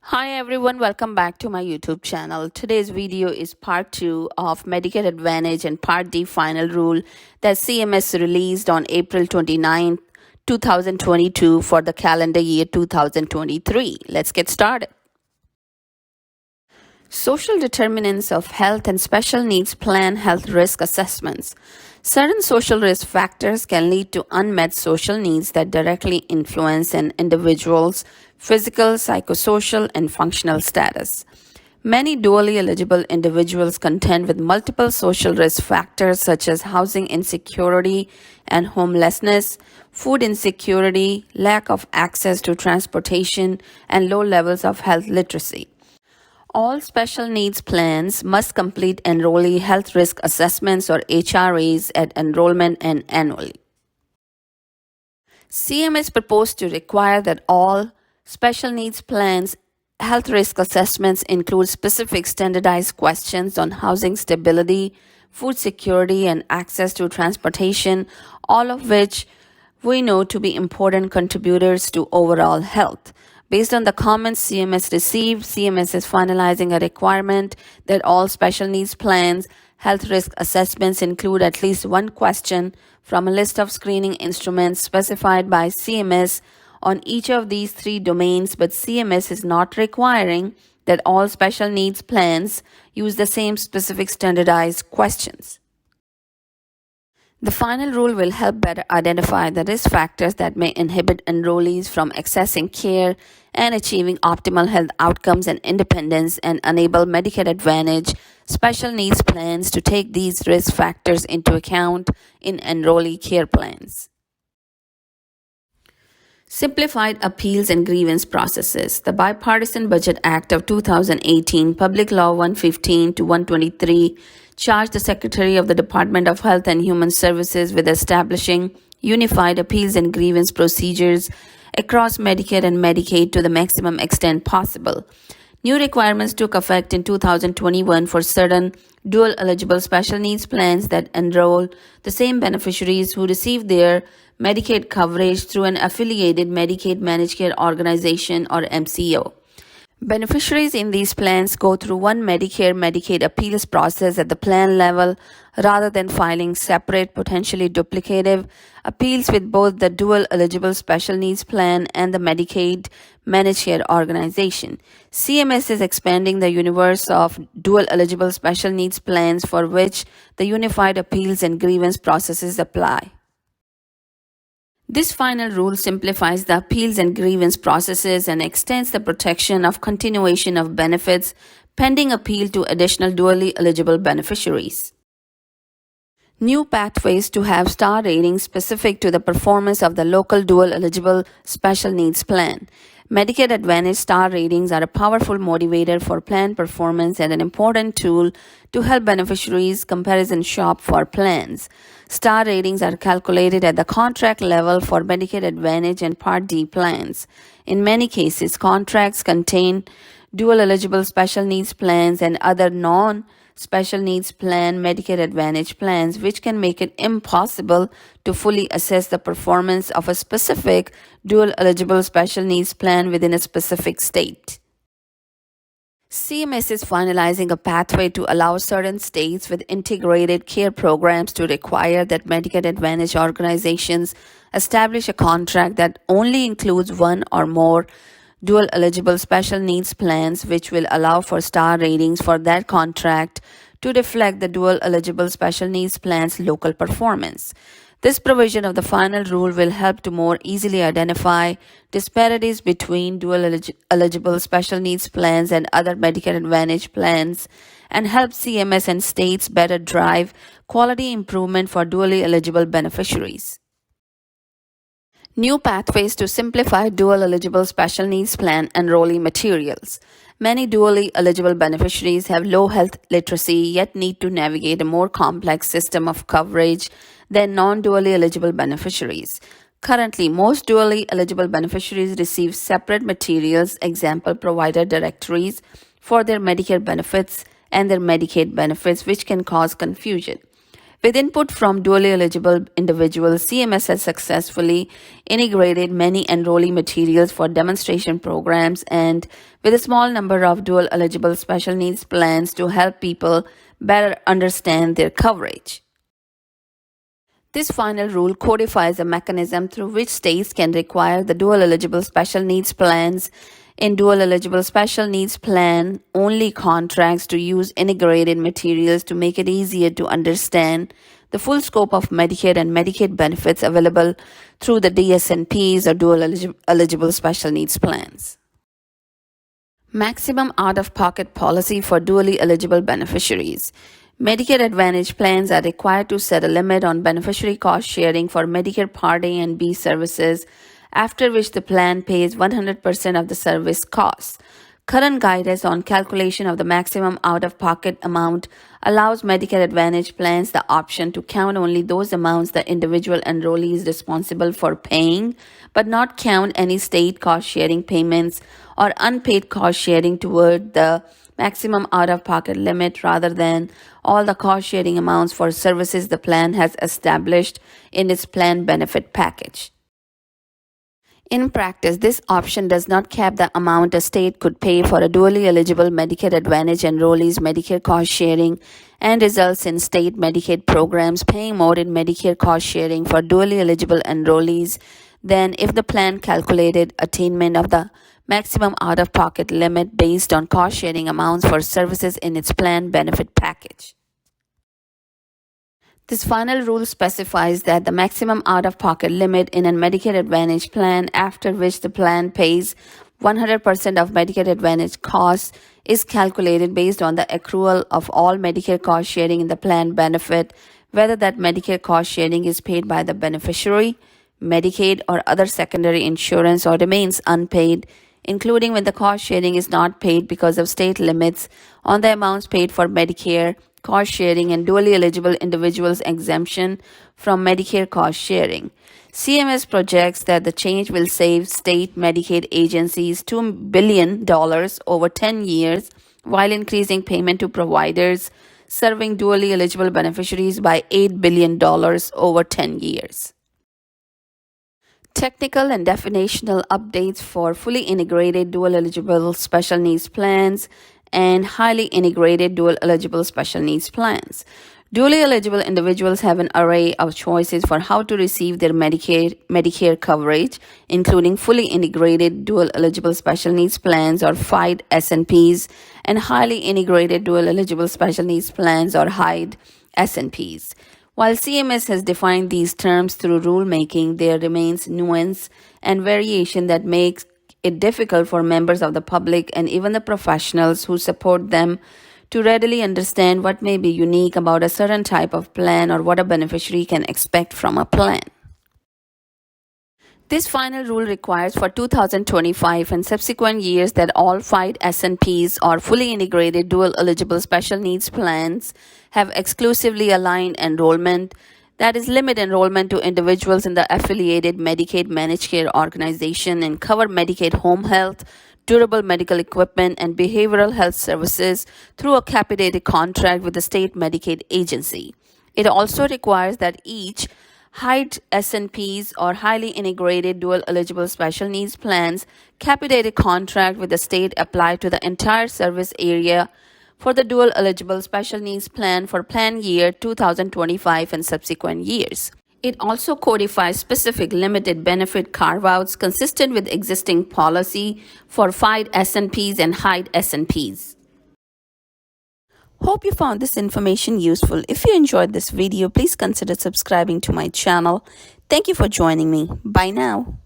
Hi everyone, welcome back to my YouTube channel. Today's video is part 2 of Medicare Advantage and Part D Final Rule that CMS released on April 29, 2022 for the calendar year 2023. Let's get started. Social determinants of health and special needs plan health risk assessments. Certain social risk factors can lead to unmet social needs that directly influence an individual's physical, psychosocial, and functional status. Many dually eligible individuals contend with multiple social risk factors such as housing insecurity and homelessness, food insecurity, lack of access to transportation, and low levels of health literacy. All special needs plans must complete enrollee health risk assessments or HRAs at enrollment and annually. CMS proposed to require that all special needs plans health risk assessments include specific standardized questions on housing stability, food security, and access to transportation, all of which we know to be important contributors to overall health. Based on the comments CMS received, CMS is finalizing a requirement that all special needs plans health risk assessments include at least one question from a list of screening instruments specified by CMS on each of these three domains, but CMS is not requiring that all special needs plans use the same specific standardized questions. The final rule will help better identify the risk factors that may inhibit enrollees from accessing care and achieving optimal health outcomes and independence, and enable Medicare Advantage special needs plans to take these risk factors into account in enrollee care plans. Simplified appeals and grievance processes. The Bipartisan Budget Act of 2018, Public Law 115 to 123, charged the Secretary of the Department of Health and Human Services with establishing unified appeals and grievance procedures across Medicare and Medicaid to the maximum extent possible. New requirements took effect in 2021 for certain dual eligible special needs plans that enroll the same beneficiaries who receive their Medicaid coverage through an affiliated Medicaid Managed Care Organization or MCO. Beneficiaries in these plans go through one Medicare-Medicaid appeals process at the plan level rather than filing separate, potentially duplicative appeals with both the dual eligible special needs plan and the Medicaid Managed Care Organization. CMS is expanding the universe of dual eligible special needs plans for which the unified appeals and grievance processes apply. This final rule simplifies the appeals and grievance processes and extends the protection of continuation of benefits pending appeal to additional dually eligible beneficiaries. New pathways to have star ratings specific to the performance of the local dual eligible special needs plan. Medicare Advantage star ratings are a powerful motivator for plan performance and an important tool to help beneficiaries comparison shop for plans. Star ratings are calculated at the contract level for Medicare Advantage and Part D plans. In many cases, contracts contain dual eligible special needs plans and other non-special needs plan Medicare Advantage plans, which can make it impossible to fully assess the performance of a specific dual eligible special needs plan within a specific state. CMS is finalizing a pathway to allow certain states with integrated care programs to require that Medicare Advantage organizations establish a contract that only includes one or more dual eligible special needs plans, which will allow for star ratings for that contract to reflect the dual eligible special needs plan's local performance. This provision of the final rule will help to more easily identify disparities between dual eligible special needs plans and other Medicare Advantage plans and help CMS and states better drive quality improvement for dually eligible beneficiaries. New pathways to simplify dual eligible special needs plan enrollee materials. Many dually eligible beneficiaries have low health literacy yet need to navigate a more complex system of coverage than non-dually eligible beneficiaries. Currently, most dually eligible beneficiaries receive separate materials, example provider directories, for their Medicare benefits and their Medicaid benefits, which can cause confusion. With input from dually eligible individuals, CMS has successfully integrated many enrollee materials for demonstration programs and with a small number of dual eligible special needs plans to help people better understand their coverage. This final rule codifies a mechanism through which states can require the dual eligible special needs plans in dual eligible special needs plan only contracts to use integrated materials to make it easier to understand the full scope of Medicare and Medicaid benefits available through the D-SNPs or dual eligible special needs plans. Maximum out-of-pocket policy for dually eligible beneficiaries. Medicare Advantage plans are required to set a limit on beneficiary cost sharing for Medicare Part A and B services, after which the plan pays 100% of the service costs. Current guidance on calculation of the maximum out-of-pocket amount allows Medicare Advantage plans the option to count only those amounts the individual enrollee is responsible for paying, but not count any state cost-sharing payments or unpaid cost-sharing toward the maximum out-of-pocket limit rather than all the cost-sharing amounts for services the plan has established in its plan benefit package. In practice, this option does not cap the amount a state could pay for a dually eligible Medicare Advantage enrollee's Medicare cost sharing and results in state Medicaid programs paying more in Medicare cost sharing for dually eligible enrollees than if the plan calculated attainment of the maximum out-of-pocket limit based on cost sharing amounts for services in its plan benefit package. This final rule specifies that the maximum out-of-pocket limit in a Medicare Advantage plan after which the plan pays 100% of Medicare Advantage costs is calculated based on the accrual of all Medicare cost sharing in the plan benefit, whether that Medicare cost sharing is paid by the beneficiary, Medicaid, or other secondary insurance or remains unpaid, including when the cost sharing is not paid because of state limits on the amounts paid for Medicare cost sharing and dually eligible individuals' exemption from Medicare cost sharing. CMS projects that the change will save state Medicaid agencies $2 billion over 10 years while increasing payment to providers serving dually eligible beneficiaries by $8 billion over 10 years. Technical and definitional updates for fully integrated dual eligible special needs plans and highly integrated dual eligible special needs plans. Dually eligible individuals have an array of choices for how to receive their Medicare coverage, including fully integrated dual eligible special needs plans or FIDE SNPs and highly integrated dual eligible special needs plans or HIDE SNPs. While CMS has defined these terms through rulemaking, there remains nuance and variation that makes it difficult for members of the public and even the professionals who support them to readily understand what may be unique about a certain type of plan or what a beneficiary can expect from a plan. This final rule requires for 2025 and subsequent years that all FIDE SNPs or fully integrated dual eligible special needs plans have exclusively aligned enrollment, that is, limit enrollment to individuals in the affiliated Medicaid managed care organization and cover Medicaid home health, durable medical equipment, and behavioral health services through a capitated contract with the state Medicaid agency. It also requires that each HIDE SNPs or highly integrated dual eligible special needs plans capitated contract with the state apply to the entire service area for the dual eligible special needs plan for plan year 2025 and subsequent years. It also codifies specific limited benefit carve-outs consistent with existing policy for FIDE SNPs and HIDE SNPs. Hope you found this information useful. If you enjoyed this video, please consider subscribing to my channel. Thank you for joining me. Bye now.